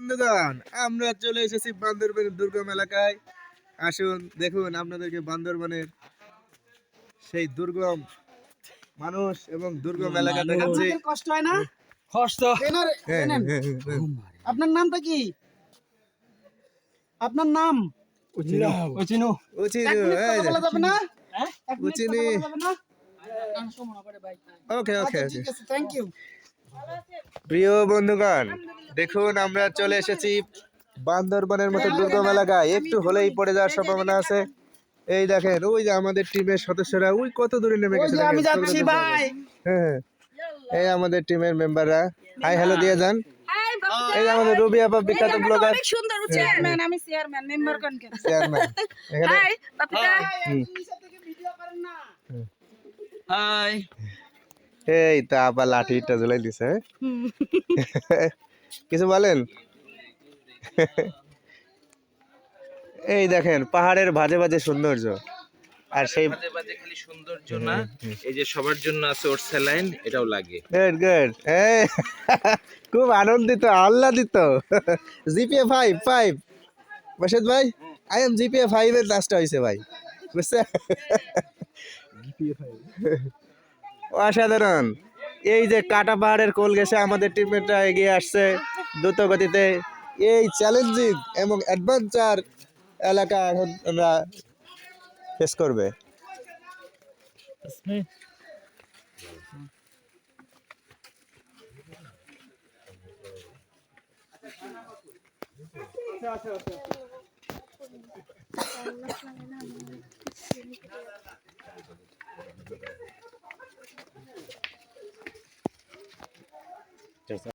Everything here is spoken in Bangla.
বন্ধুগণ, আমরা চলে এসেছি বান্দরবানের দুর্গম এলাকায়। আসুন দেখুন আপনাদেরকে বান্দরবানের সেই দুর্গম মানুষ এবং দুর্গম এলাকা দেখাচ্ছি। কষ্ট হয় না? কষ্ট আপনার নামটা কি? আপনার নাম? উচিনু এক মিনিট কথা বলা যাবে না? এক মিনিট উচিনি। কথা বলা যাবে না? ওকে ওকে আচ্ছা, ঠিক আছে, থ্যাংক ইউ। প্রিয় বন্ধুগণ, দেখুন আমরা চলে এসেছি বান্দরবানের মতো দুর্গম এলাকায়। একটু হলেই পড়ে যাওয়ার সম্ভাবনা আছে। এই দেখেন, ওই যে আমাদের টিমের সদস্যরা ওই কত দূরে নেমে ওই গেছে যে দেখেন, আমি ছোট যাচ্ছি ছোট ভাই। হ্যাঁ, এই আমাদের টিমের মেম্বাররা হাই হ্যালো দিয়ে যান। এই যে আমাদের রবি আপা বিখ্যাত ব্লগার অনেক সুন্দর চেয়ারম্যান, আমি চেয়ারম্যান, মেম্বার কোন কেন? চেয়ারম্যান এখানে। হাই বাপিটা, নিচে থেকে ভিডিও করেন না। হাই এই তা আপা লাঠিটা ঝুলাই দিছে। কিছু বলেন? এই দেখেন পাহাড়ের ভাজে ভাজে সৌন্দর্য। আর সেই বাজে বাজে খালি সৌন্দর্য না, এই যে সবার জন্য আছে ওর স্যালাইন, এটাও লাগে। গুড গুড, খুব আনন্দিত আহ্লাদিত। জিপিএ 5 বসেদ ভাই, আই এম জিপিএ 5 এর লাস্টটা হয়েছে ভাই, বুঝছে? অসাধারণ। এই যে কাটা পাহাড়ের কোল ঘেঁষে আমাদের টিমমেটরা এগিয়ে আসছে দ্রুত গতিতে। এই চ্যালেঞ্জিং এবং অ্যাডভেঞ্চার এলাকা এখন আমরা ফেস করবে।